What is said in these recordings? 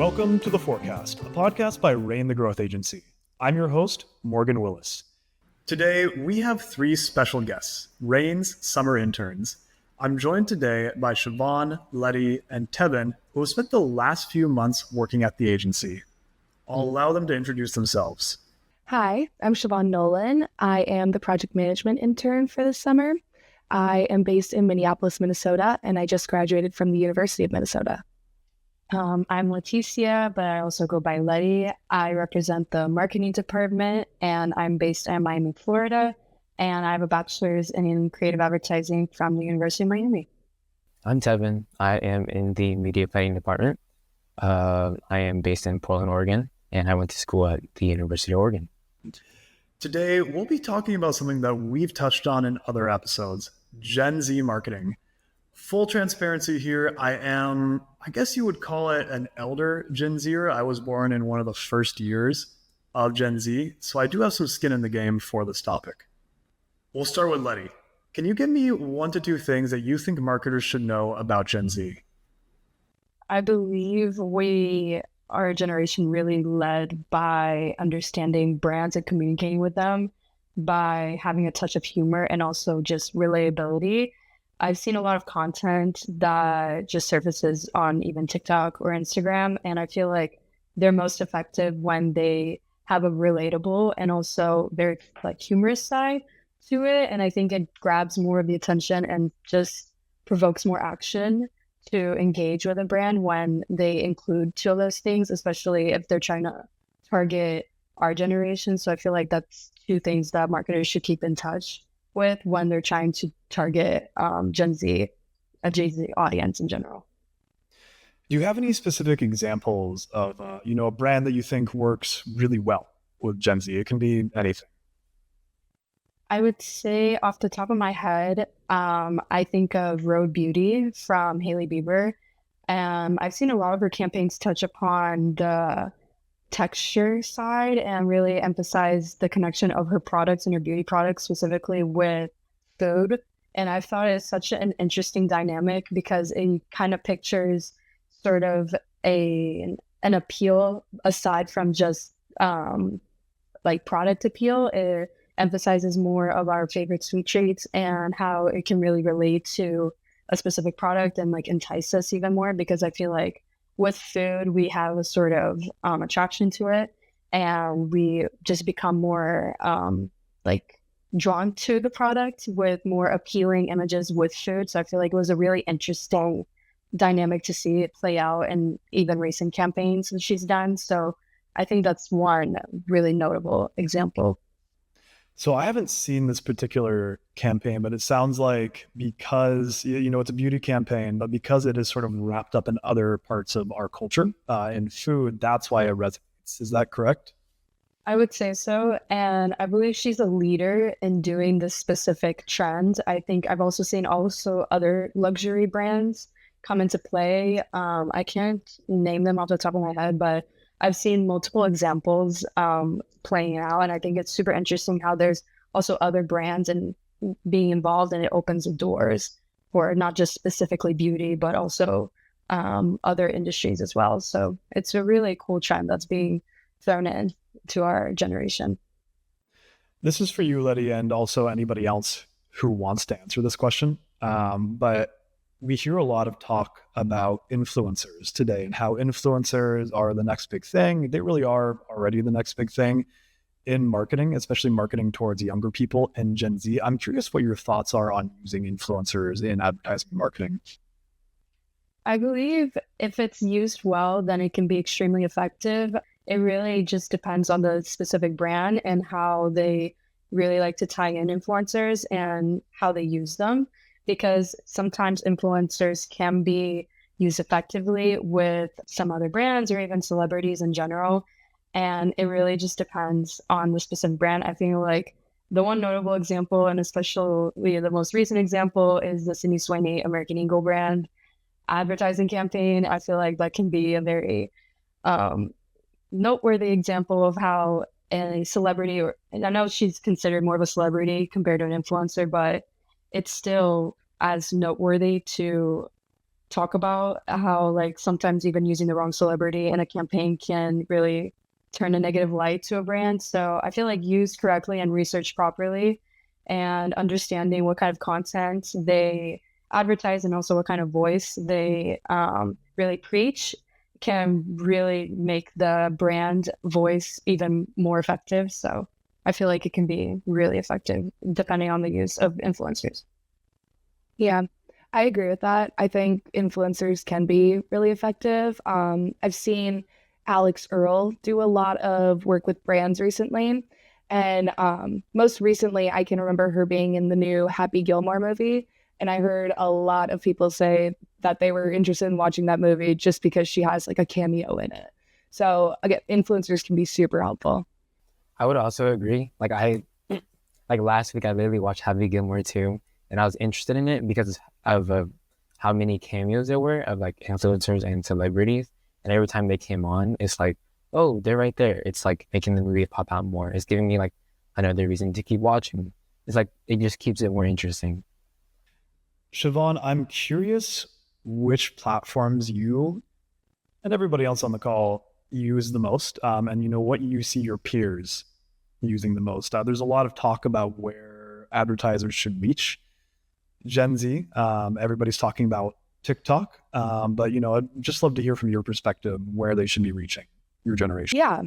Welcome to The Forecast, a podcast by Rain the Growth Agency. I'm your host, Morgan Willis. Today, we have three special guests, Rain's summer interns. I'm joined today by Siobhan, Letty, and Tevon, who have spent the last few months working at the agency. I'll allow them to introduce themselves. Hi, I'm Siobhan Nolan. I am the project management intern for this summer. I am based in Minneapolis, Minnesota, and I just graduated from the University of Minnesota. I'm Leticia, but I also go by Letty. I represent the marketing department, and I'm based in Miami, Florida, and I have a bachelor's in creative advertising from the University of Miami. I'm Tevon. I am in the media planning department. I am based in Portland, Oregon, and I went to school at the University of Oregon. Today, we'll be talking about something that we've touched on in other episodes, Gen Z marketing. Full transparency here, I guess you would call it an elder Gen Zer. I was born in one of the first years of Gen Z, so I do have some skin in the game for this topic. We'll start with Letty. Can you give me 1 to 2 things that you think marketers should know about Gen Z? I believe we are a generation really led by understanding brands and communicating with them, by having a touch of humor and also just relatability. I've seen a lot of content that just surfaces on even TikTok or Instagram, and I feel like they're most effective when they have a relatable and also very humorous side to it. And I think it grabs more of the attention and just provokes more action to engage with a brand when they include 2 of those things, especially if they're trying to target our generation. So I feel like that's 2 things that marketers should keep in touch with when they're trying to target Gen Z, a Gen Z audience in general. Do you have any specific examples of a brand that you think works really well with Gen Z? It can be anything. I would say off the top of my head, I think of Road Beauty from Hailey Bieber. I've seen a lot of her campaigns touch upon the texture side and really emphasize the connection of her products and her beauty products specifically with food. And I thought it's such an interesting dynamic because it kind of pictures sort of an appeal aside from just product appeal. It emphasizes more of our favorite sweet treats and how it can really relate to a specific product and entice us even more, because I feel like with food, we have a sort of attraction to it, and we just become more drawn to the product with more appealing images with food. So I feel like it was a really interesting dynamic to see it play out in even recent campaigns that she's done. So I think that's one really notable example. So I haven't seen this particular campaign, but it sounds like because, it's a beauty campaign, but because it is sort of wrapped up in other parts of our culture, in food, that's why it resonates. Is that correct? I would say so. And I believe she's a leader in doing this specific trend. I think I've also seen other luxury brands come into play. I can't name them off the top of my head, but I've seen multiple examples playing out, and I think it's super interesting how there's also other brands and being involved, and it opens the doors for not just specifically beauty, but also other industries as well. So it's a really cool trend that's being thrown in to our generation. This is for you, Letty, and also anybody else who wants to answer this question. But we hear a lot of talk about influencers today and how influencers are the next big thing. They really are already the next big thing in marketing, especially marketing towards younger people and Gen Z. I'm curious what your thoughts are on using influencers in advertising and marketing. I believe if it's used well, then it can be extremely effective. It really just depends on the specific brand and how they really like to tie in influencers and how they use them. Because sometimes influencers can be used effectively with some other brands or even celebrities in general. And it really just depends on the specific brand. I feel like the one notable example, and especially the most recent example, is the Sydney Sweeney American Eagle brand advertising campaign. I feel like that can be a very noteworthy example of how a celebrity, and I know she's considered more of a celebrity compared to an influencer, but it's still as noteworthy to talk about how like sometimes even using the wrong celebrity in a campaign can really turn a negative light to a brand. So I feel like used correctly and researched properly and understanding what kind of content they advertise and also what kind of voice they really preach can really make the brand voice even more effective. So I feel like it can be really effective depending on the use of influencers. Yeah, I agree with that. I think influencers can be really effective. I've seen Alex Earl do a lot of work with brands recently. And most recently, I can remember her being in the new Happy Gilmore movie. And I heard a lot of people say that they were interested in watching that movie just because she has like a cameo in it. So again, influencers can be super helpful. I would also agree. Like last week, I literally watched Happy Gilmore too, and I was interested in it because of how many cameos there were of like influencers and celebrities. And every time they came on, it's like, oh, they're right there. It's like making the movie pop out more. It's giving me like another reason to keep watching. It's like it just keeps it more interesting. Siobhan, I'm curious which platforms you and everybody else on the call use the most, and what you see your peers using the most. There's a lot of talk about where advertisers should reach Gen Z. Everybody's talking about TikTok, but I'd just love to hear from your perspective where they should be reaching your generation. Yeah.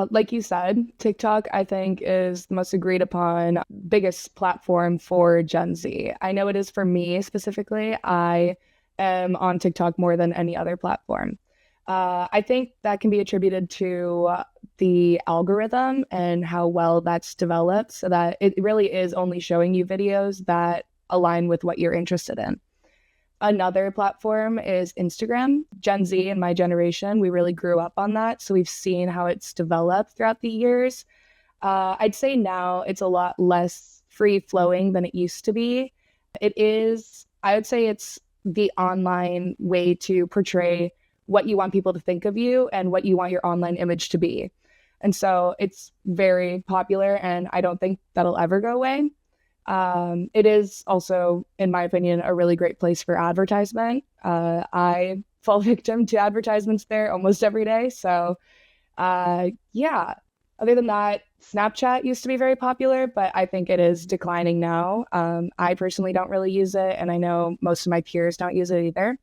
Like you said, TikTok, I think, is the most agreed upon biggest platform for Gen Z. I know it is for me specifically. I am on TikTok more than any other platform. I think that can be attributed to the algorithm and how well that's developed so that it really is only showing you videos that align with what you're interested in. Another platform is Instagram. Gen Z and my generation, we really grew up on that. So we've seen how it's developed throughout the years. I'd say now it's a lot less free flowing than it used to be. I would say it's the online way to portray what you want people to think of you and what you want your online image to be. And so it's very popular, and I don't think that'll ever go away. It is also, in my opinion, a really great place for advertisement. I fall victim to advertisements there almost every day. So, yeah, other than that, Snapchat used to be very popular, but I think it is declining now. I personally don't really use it, and I know most of my peers don't use it either.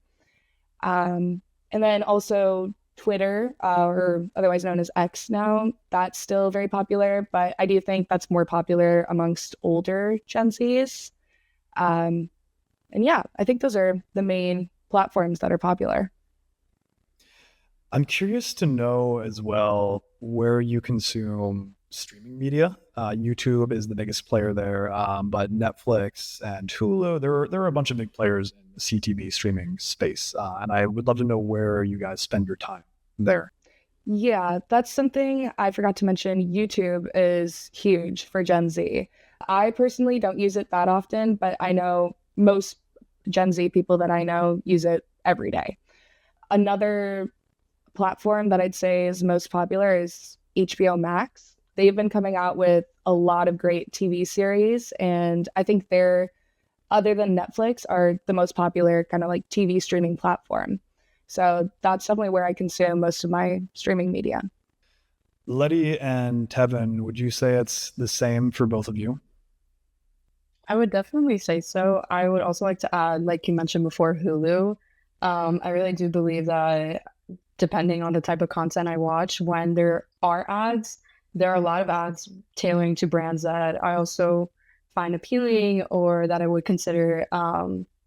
And then also Twitter, or otherwise known as X now, that's still very popular, but I do think that's more popular amongst older Gen Zs. And yeah, I think those are the main platforms that are popular. I'm curious to know as well where you consume streaming media. YouTube is the biggest player there, but Netflix and Hulu, there are a bunch of big players in the CTV streaming space, and I would love to know where you guys spend your time there. Yeah, that's something I forgot to mention. YouTube is huge for Gen Z. I personally don't use it that often, but I know most Gen Z people that I know use it every day. Another platform that I'd say is most popular is HBO Max. They've been coming out with a lot of great TV series, and I think they're, other than Netflix, are the most popular kind of like TV streaming platform. So that's definitely where I consume most of my streaming media. Letty and Tevin, would you say it's the same for both of you? I would definitely say so. I would also like to add, like you mentioned before, Hulu. I really do believe that depending on the type of content I watch, when there are ads, there are a lot of ads tailoring to brands that I also find appealing or that I would consider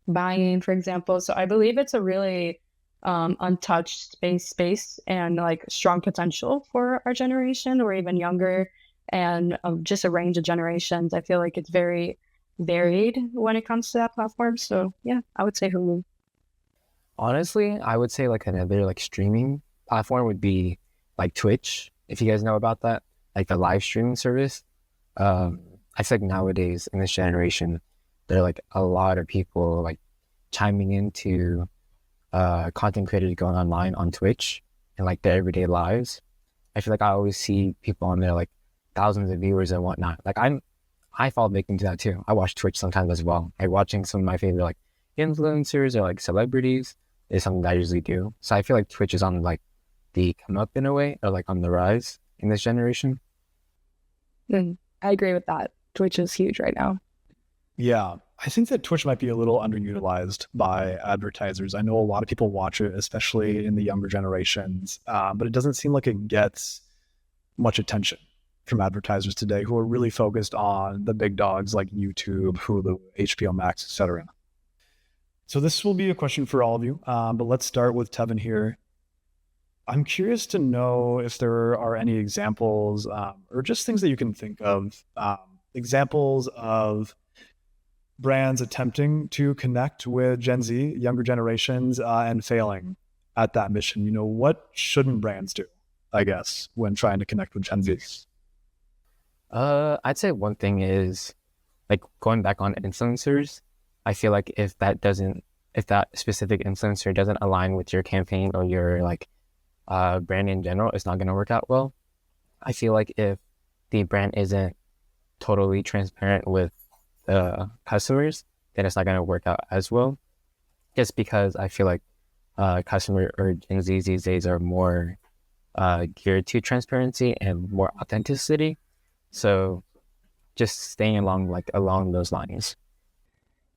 buying, for example. So I believe it's a really untouched space and like strong potential for our generation or even younger, and just a range of generations. I feel like it's very varied when it comes to that platform. So yeah, I would say Hulu. Honestly, I would say like another like streaming platform would be like Twitch, if you guys know about that, like the live streaming service. I feel like nowadays in this generation, there are like a lot of people like chiming into content creators going online on Twitch and like their everyday lives. I feel like I always see people on there like thousands of viewers and whatnot. Like I fall victim to that too. I watch Twitch sometimes as well. Like watching some of my favorite like influencers or like celebrities is something that I usually do. So I feel like Twitch is on like the come up in a way, or like on the rise in this generation. I agree with that. Twitch is huge right now. Yeah, I think that Twitch might be a little underutilized by advertisers. I know a lot of people watch it, especially in the younger generations, but it doesn't seem like it gets much attention from advertisers today who are really focused on the big dogs like YouTube, Hulu, HBO Max, etc. So this will be a question for all of you, but let's start with Tevon here. I'm curious to know if there are any examples or just things that you can think of, examples of brands attempting to connect with Gen Z, younger generations, and failing at that mission. You know, what shouldn't brands do, I guess, when trying to connect with Gen Z? I'd say one thing is like going back on influencers. I feel like if that specific influencer doesn't align with your campaign or your like brand in general, it's not going to work out well. I feel like if the brand isn't totally transparent with the customers, then it's not going to work out as well. Just because I feel like customer or Gen Z these days are more geared to transparency and more authenticity. So just staying along those lines.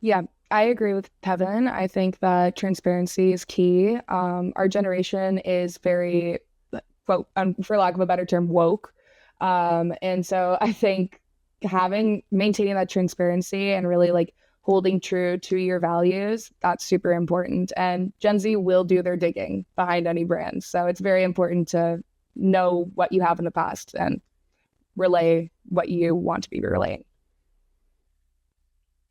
Yeah, I agree with Tevon. I think that transparency is key. Our generation is very, quote, for lack of a better term, woke. And so I think maintaining that transparency and really like holding true to your values, that's super important. And Gen Z will do their digging behind any brand. So it's very important to know what you have in the past and relay what you want to be relaying.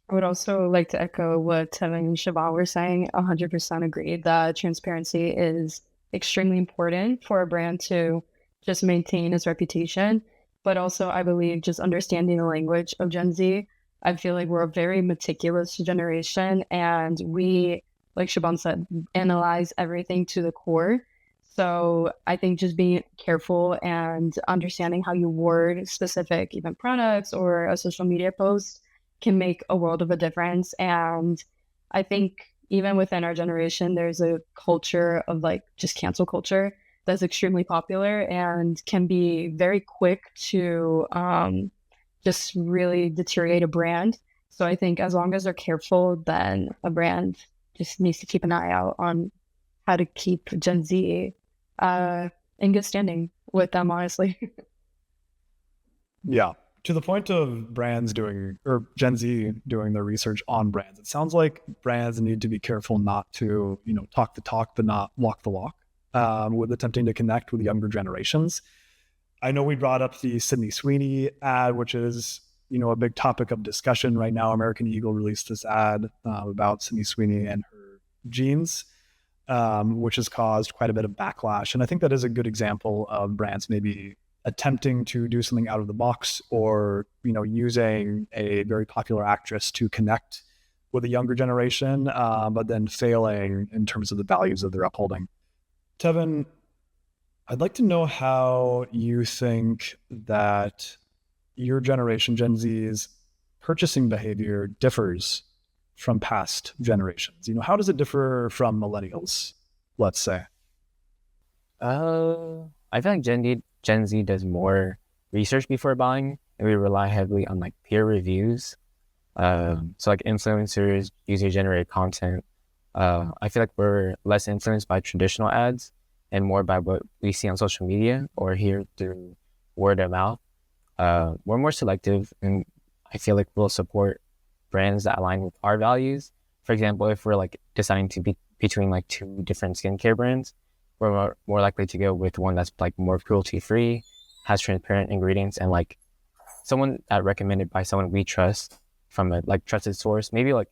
I would also like to echo what Tevon and Siobhan were saying. 100% agree that transparency is extremely important for a brand to just maintain its reputation. But also, I believe just understanding the language of Gen Z. I feel like we're a very meticulous generation, and we, like Siobhan said, analyze everything to the core. So I think just being careful and understanding how you word specific even products or a social media post can make a world of a difference. And I think even within our generation, there's a culture of like just cancel culture that's extremely popular and can be very quick to just really deteriorate a brand. So I think as long as they're careful, then a brand just needs to keep an eye out on how to keep Gen Z in good standing with them, honestly. Yeah. To the point of brands doing, or Gen Z doing their research on brands, it sounds like brands need to be careful not to, talk the talk, but not walk the walk with attempting to connect with younger generations. I know we brought up the Sydney Sweeney ad, which is, a big topic of discussion right now. American Eagle released this ad about Sydney Sweeney and her jeans, which has caused quite a bit of backlash. And I think that is a good example of brands maybe attempting to do something out of the box or, using a very popular actress to connect with a younger generation, but then failing in terms of the values that they're upholding. Tevon, I'd like to know how you think that your generation, Gen Z's purchasing behavior differs from past generations. How does it differ from millennials, let's say? I feel like Gen Z does more research before buying, and we rely heavily on like peer reviews. So like influencers, user-generated content. I feel like we're less influenced by traditional ads and more by what we see on social media or hear through word of mouth. We're more selective, and I feel like we'll support brands that align with our values. For example, if we're like deciding to be between like two different skincare brands, we're more likely to go with one that's like more cruelty-free, has transparent ingredients, and like someone that recommended by someone we trust from a like trusted source, maybe like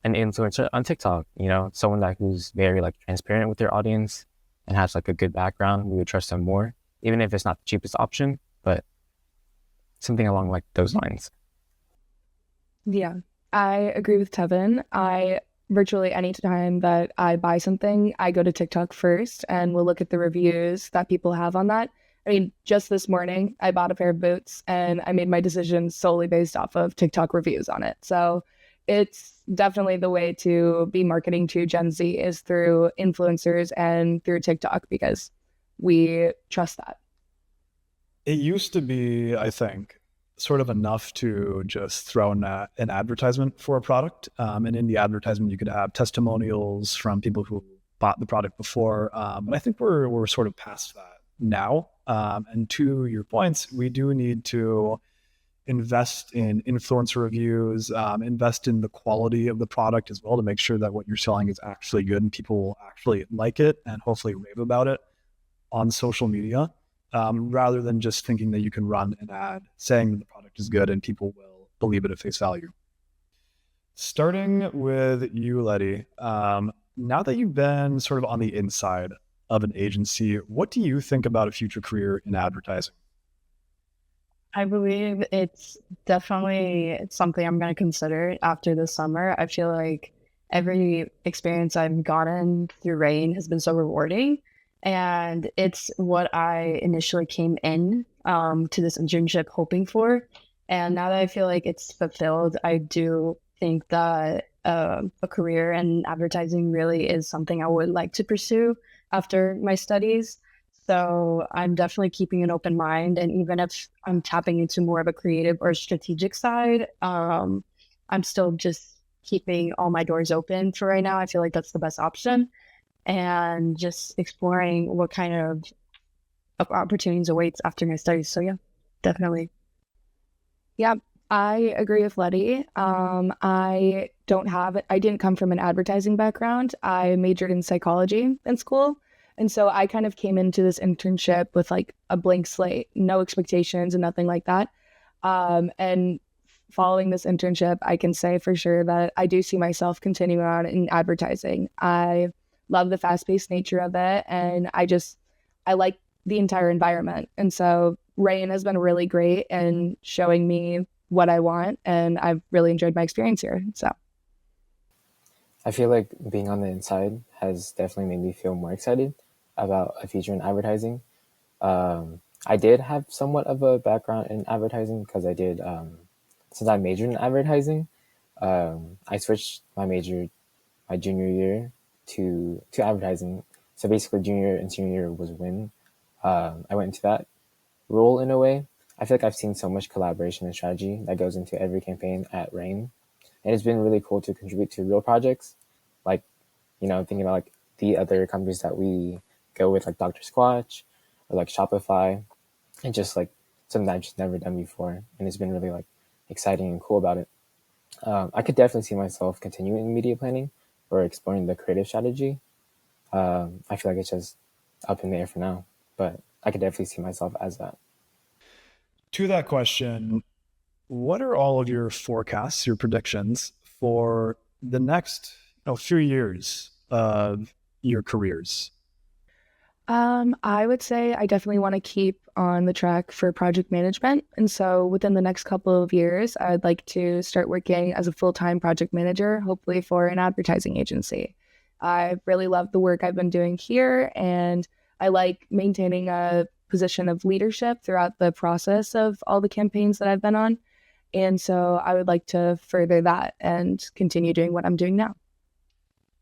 an influencer on TikTok, someone who's very like transparent with their audience and has like a good background. We would trust them more, even if it's not the cheapest option, but something along like those lines. Yeah, I agree with Tevon. Virtually any time that I buy something, I go to TikTok first and we'll look at the reviews that people have on that. I mean, just this morning, I bought a pair of boots and I made my decision solely based off of TikTok reviews on it. So it's definitely the way to be marketing to Gen Z is through influencers and through TikTok, because we trust that. It used to be, I think, sort of enough to just throw in an advertisement for a product. And in the advertisement, you could have testimonials from people who bought the product before. But I think we're sort of past that now. And to your points, we do need to invest in influencer reviews, invest in the quality of the product as well to make sure that what you're selling is actually good and people will actually like it and hopefully rave about it on social media, rather than just thinking that you can run an ad saying that the product is good and people will believe it at face value. Starting with you, Letty, now that you've been sort of on the inside of an agency, what do you think about a future career in advertising? I believe it's definitely something I'm going to consider after the summer. I feel like every experience I've gotten through Rain has been so rewarding. And it's what I initially came in to this internship hoping for. And now that I feel like it's fulfilled, I do think that a career in advertising really is something I would like to pursue after my studies. So I'm definitely keeping an open mind. And even if I'm tapping into more of a creative or strategic side, I'm still just keeping all my doors open for right now. I feel like that's the best option. And just exploring what kind of opportunities awaits after my studies. So yeah, definitely. Yeah, I agree with Letty. I didn't come from an advertising background. I majored in psychology in school. And so I kind of came into this internship with like a blank slate, no expectations and nothing like that. And following this internship, I can say for sure that I do see myself continuing on in advertising. I love the fast-paced nature of it, and I like the entire environment. And so Rain has been really great in showing me what I want, and I've really enjoyed my experience here. So I feel like being on the inside has definitely made me feel more excited about a future in advertising. I did have somewhat of a background in advertising because I did, since I majored in advertising, I switched my major my junior year to advertising. So basically junior and senior year was when I went into that role in a way. I feel like I've seen so much collaboration and strategy that goes into every campaign at Rain. And it's been really cool to contribute to real projects, like, thinking about like the other companies that we go with, like Dr. Squatch or like Shopify, and just like something that I've just never done before. And it's been really like exciting and cool about it. I could definitely see myself continuing in media planning or exploring the creative strategy. I feel like it's just up in the air for now, but I could definitely see myself as that. To that question, what are all of your forecasts, your predictions for the next few years of your careers? I would say I definitely want to keep on the track for project management. And so within the next couple of years, I'd like to start working as a full-time project manager, hopefully for an advertising agency. I really love the work I've been doing here, and I like maintaining a position of leadership throughout the process of all the campaigns that I've been on. And so I would like to further that and continue doing what I'm doing now.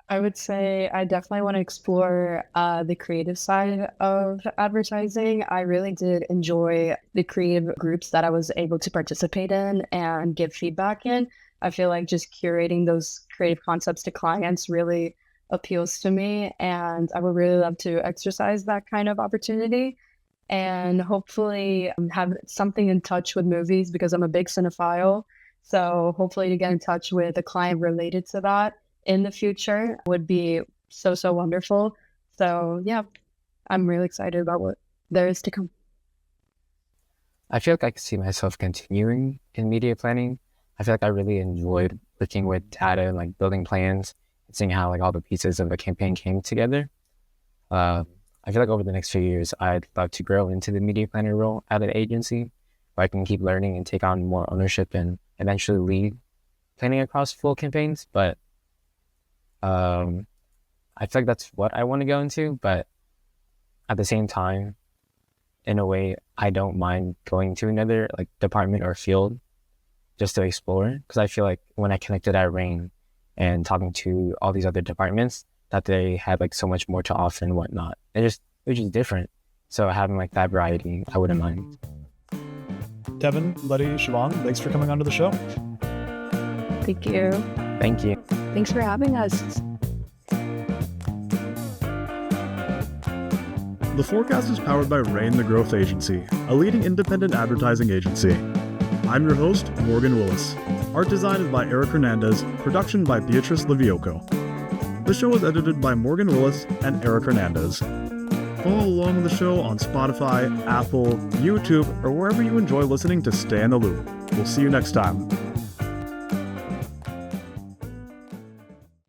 I would say I definitely want to explore the creative side of advertising. I really did enjoy the creative groups that I was able to participate in and give feedback in. I feel like just curating those creative concepts to clients really appeals to me, and I would really love to exercise that kind of opportunity and hopefully have something in touch with movies because I'm a big cinephile. So hopefully to get in touch with a client related to that in the future would be so wonderful. So yeah, I'm really excited about what there is to come. I feel like I could see myself continuing in media planning. I feel like I really enjoyed working with data and like building plans and seeing how like all the pieces of a campaign came together. I feel like over the next few years, I'd love to grow into the media planner role at an agency where I can keep learning and take on more ownership and eventually lead planning across full campaigns. But I feel like that's what I want to go into. But at the same time, in a way, I don't mind going to another like department or field just to explore. Because I feel like when I connected at Rain and talking to all these other departments, that they had like so much more to offer and whatnot. It was just different. So having like that variety, I wouldn't mind. Tevon, Letty, Siobhan, thanks for coming onto the show. Thank you. Thank you. Thanks for having us. The Forecast is powered by Rain the Growth Agency, a leading independent advertising agency. I'm your host, Morgan Willis. Art design is by Eric Hernandez, production by Beatrice Livioco. The show is edited by Morgan Willis and Eric Hernandez. Follow along with the show on Spotify, Apple, YouTube, or wherever you enjoy listening to stay in the loop. We'll see you next time.